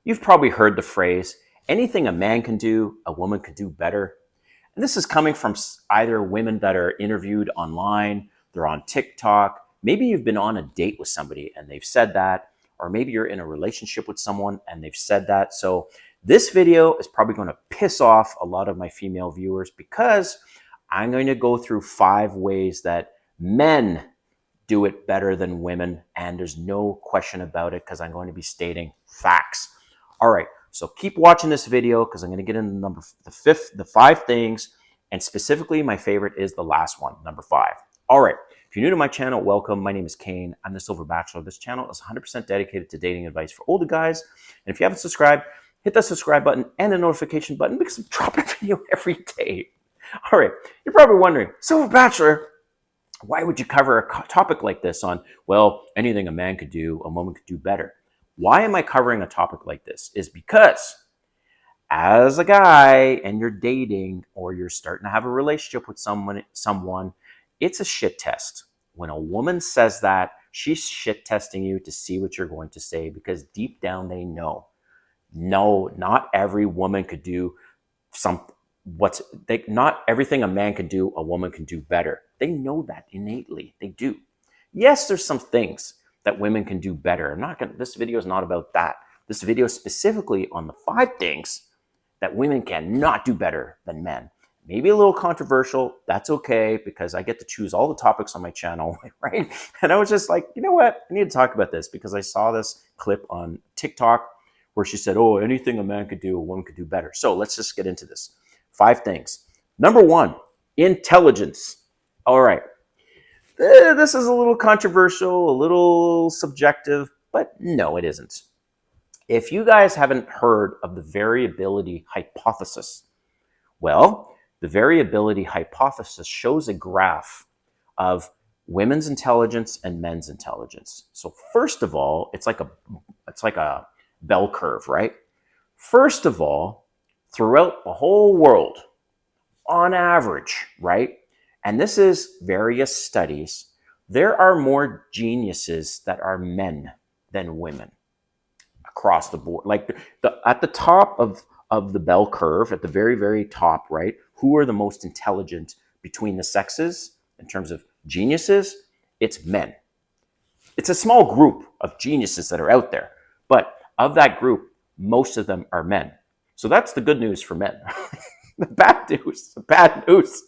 You've probably heard the phrase, anything a man can do, a woman can do better. And this is coming from either women that are interviewed online, they're on TikTok, maybe you've been on a date with somebody and they've said that, or maybe you're in a relationship with someone and they've said that. So this video is probably going to piss off a lot of my female viewers because I'm going to go through 5 ways that men do it better than women, and there's no question about it because I'm going to be stating facts. All right, so keep watching this video because I'm going to get into the 5 things, and specifically my favorite is the last one, number 5. All right, if you're new to my channel, welcome. My name is Kane. I'm the Silver Bachelor. This channel is 100% dedicated to dating advice for older guys, and if you haven't subscribed, hit that subscribe button and the notification button because I'm dropping a video every day. All right, you're probably wondering, Silver Bachelor, why would you cover a topic like this on, well, anything a man could do, a woman could do better? Why am I covering a topic like this? Is because as a guy and you're dating or you're starting to have a relationship with someone, it's a shit test. When a woman says that, she's shit testing you to see what you're going to say because deep down they know. No, not every woman could do something. Not everything a man can do, a woman can do better. They know that innately. They do. Yes, there's some things that women can do better. This video is not about that. This video is specifically on the 5 things that women cannot do better than men. Maybe a little controversial. That's okay because I get to choose all the topics on my channel, right? And I was just like, you know what? I need to talk about this because I saw this clip on TikTok where she said, oh, anything a man could do, a woman could do better. So let's just get into this. 5 things. Number 1, intelligence. All right. This is a little controversial, a little subjective, but no, it isn't. If you guys haven't heard of the variability hypothesis, well, the variability hypothesis shows a graph of women's intelligence and men's intelligence. So first of all, it's like a bell curve, right? First of all, throughout the whole world, on average, right? And this is various studies, there are more geniuses that are men than women across the board. Like at the top of the bell curve, at the very, very top, right? Who are the most intelligent between the sexes in terms of geniuses? It's men. It's a small group of geniuses that are out there, but of that group, most of them are men. So that's the good news for men. The bad news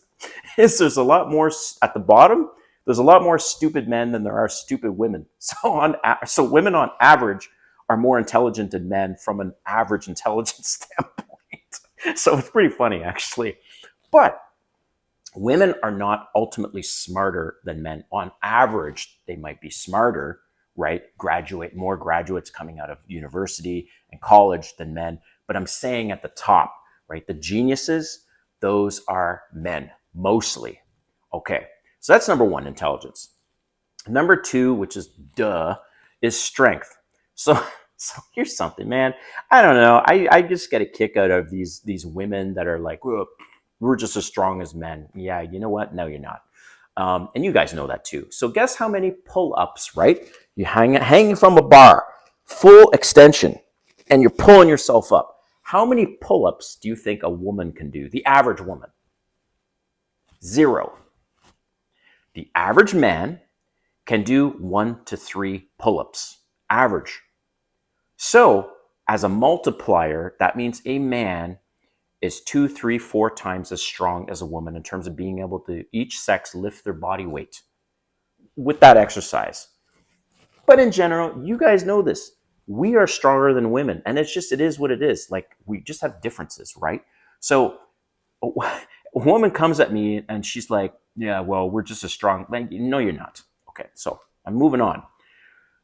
is there's a lot more at the bottom. There's a lot more stupid men than there are stupid women. So women on average are more intelligent than men from an average intelligence standpoint. So it's pretty funny, actually. But women are not ultimately smarter than men. On average, they might be smarter, right? More graduates coming out of university and college than men. But I'm saying at the top, right? The geniuses, those are men, mostly. Okay, so that's number 1, intelligence. Number 2, which is is strength. So here's something, man. I don't know. I just get a kick out of these women that are like, we're just as strong as men. Yeah, you know what? No, you're not. And you guys know that too. So guess how many pull-ups, right? You hanging from a bar, full extension, and you're pulling yourself up. How many pull-ups do you think a woman can do? The average woman? 0. The average man can do 1 to 3 pull-ups. Average. So as a multiplier, that means a man is 2, 3, 4 times as strong as a woman in terms of being able to each sex lift their body weight with that exercise. But in general, you guys know this. We are stronger than women, and it is what it is. Like, we just have differences, right? So a woman comes at me and she's like, yeah, well, we're just as strong. Like, no, you're not. Okay, so I'm moving on.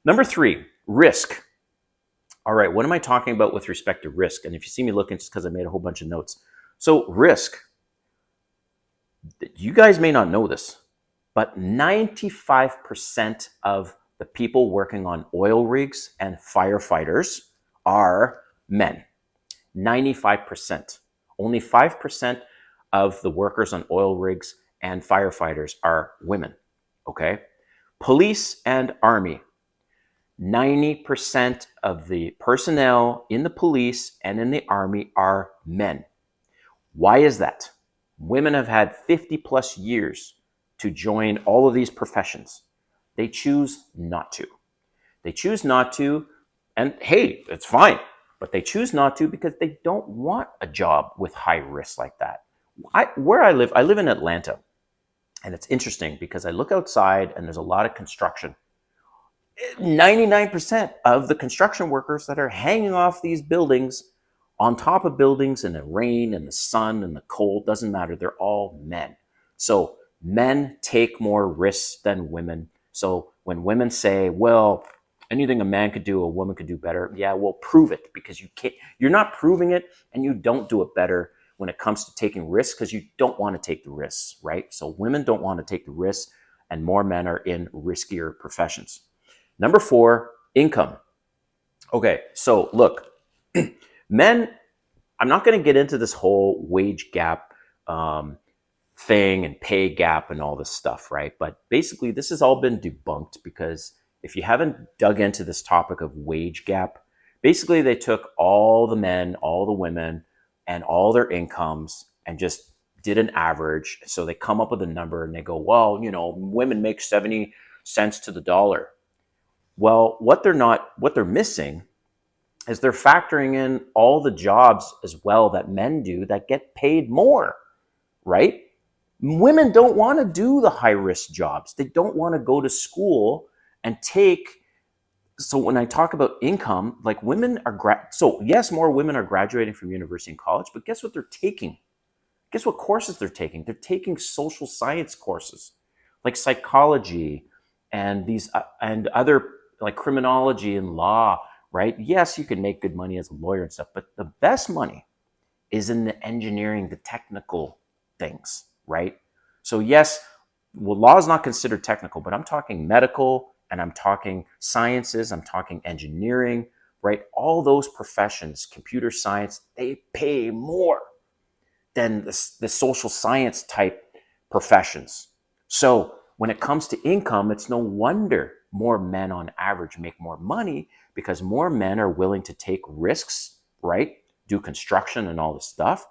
Number 3, risk. All right, what am I talking about with respect to risk? And if you see me looking, it's because I made a whole bunch of notes. So risk, you guys may not know this, but 95% of the people working on oil rigs and firefighters are men. 95%. Only 5% of the workers on oil rigs and firefighters are women. Okay? Police and army. 90% of the personnel in the police and in the army are men. Why is that? Women have had 50 plus years to join all of these professions. They choose not to. They choose not to, and hey, it's fine. But they choose not to because they don't want a job with high risk like that. Where I live in Atlanta. And it's interesting because I look outside and there's a lot of construction. 99% of the construction workers that are hanging off these buildings on top of buildings in the rain and the sun and the cold, doesn't matter. They're all men. So men take more risks than women. So when women say, well, anything a man could do, a woman could do better. Yeah, well, prove it, because you're not proving it, and you don't do it better when it comes to taking risks because you don't want to take the risks, right? So women don't want to take the risks, and more men are in riskier professions. Number 4, income. Okay, so look, men, I'm not going to get into this whole wage gap thing and pay gap and all this stuff, right? But basically, this has all been debunked because if you haven't dug into this topic of wage gap, basically they took all the men, all the women, and all their incomes and just did an average. So they come up with a number and they go, well, women make 70 cents to the dollar. Well, what they're missing is they're factoring in all the jobs as well that men do that get paid more, right? Women don't want to do the high risk jobs. They don't want to go to school and so when I talk about income, like women are, so yes, more women are graduating from university and college, but guess what they're taking? Guess what courses they're taking? They're taking social science courses like psychology and and other like criminology and law, right? Yes, you can make good money as a lawyer and stuff, but the best money is in the engineering, the technical things, right? So yes, well, law is not considered technical, but I'm talking medical and I'm talking sciences, I'm talking engineering, right? All those professions, computer science, they pay more than the social science type professions. So when it comes to income, it's no wonder more men on average make more money because more men are willing to take risks, right? Do construction and all this stuff.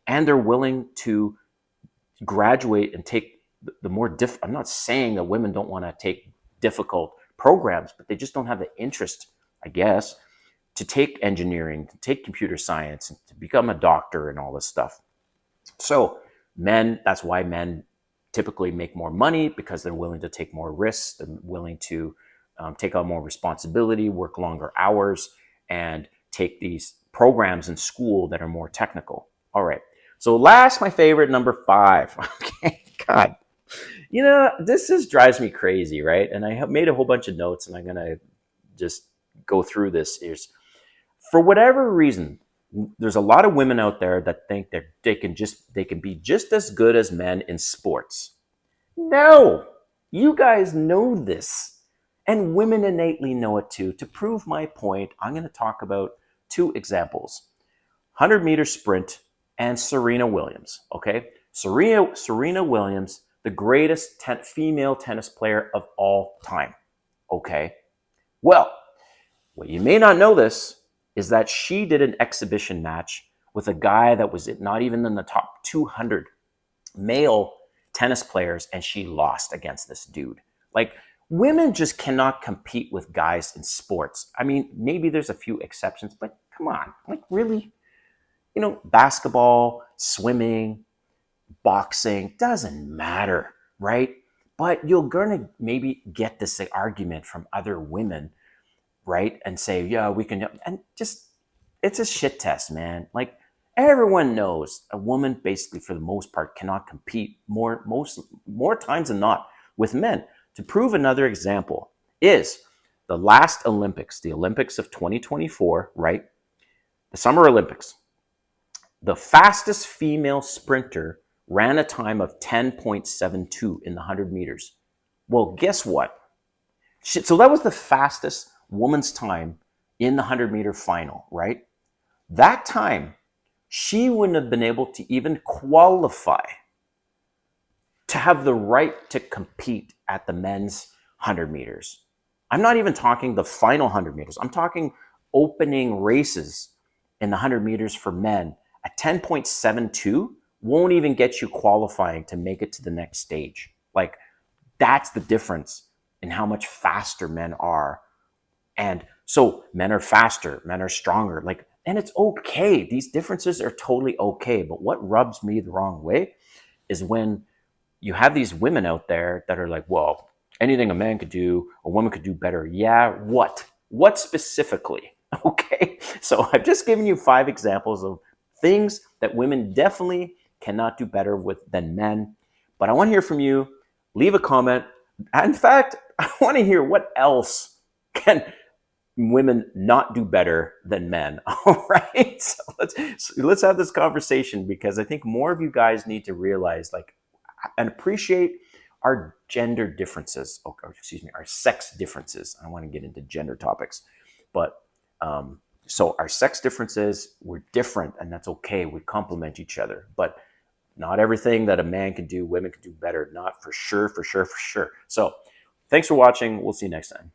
And they're willing to graduate and take the more I'm not saying that women don't want to take difficult programs, but they just don't have the interest, I guess, to take engineering, to take computer science, and to become a doctor and all this stuff. So that's why men typically make more money because they're willing to take more risks, they're willing to take on more responsibility, work longer hours, and take these programs in school that are more technical. All right. So last, my favorite, number 5. Okay, God. This just drives me crazy, right? And I have made a whole bunch of notes, and I'm going to just go through this. Is for whatever reason, there's a lot of women out there that think that they can be just as good as men in sports. No, you guys know this. And women innately know it too. To prove my point, I'm going to talk about 2 examples. 100-meter sprint and Serena Williams, okay? Serena Williams, the greatest female tennis player of all time, okay? Well, what you may not know this is that she did an exhibition match with a guy that was not even in the top 200 male tennis players, and she lost against this dude. Like, women just cannot compete with guys in sports. I mean, maybe there's a few exceptions, but come on, like really? Basketball, swimming, boxing, doesn't matter, right? But you're going to maybe get this argument from other women, right? And say, yeah, we can, and just, it's a shit test, man. Like, everyone knows a woman basically for the most part cannot compete more times than not with men. To prove another example is the last Olympics, the Olympics of 2024, right? The Summer Olympics. The fastest female sprinter ran a time of 10.72 in the 100 meters. Well, guess what? So that was the fastest woman's time in the 100-meter final, right? That time, she wouldn't have been able to even qualify to have the right to compete at the men's 100 meters. I'm not even talking the final 100 meters. I'm talking opening races in the 100 meters for men at 10.72 won't even get you qualifying to make it to the next stage. Like, that's the difference in how much faster men are. And so men are faster, men are stronger. Like, and it's okay. These differences are totally okay. But what rubs me the wrong way is when you have these women out there that are like, well, anything a man could do, a woman could do better. Yeah, what? What specifically? Okay. So I've just given you 5 examples of things that women definitely cannot do better with than men. But I want to hear from you. Leave a comment. In fact, I want to hear what else can women not do better than men. All right. So let's have this conversation, because I think more of you guys need to realize, like, and appreciate our gender differences, or excuse me, our sex differences. I don't want to get into gender topics, but so our sex differences, we're different, and that's okay. We complement each other, but not everything that a man can do, women can do better. Not for sure, for sure, for sure. So thanks for watching. We'll see you next time.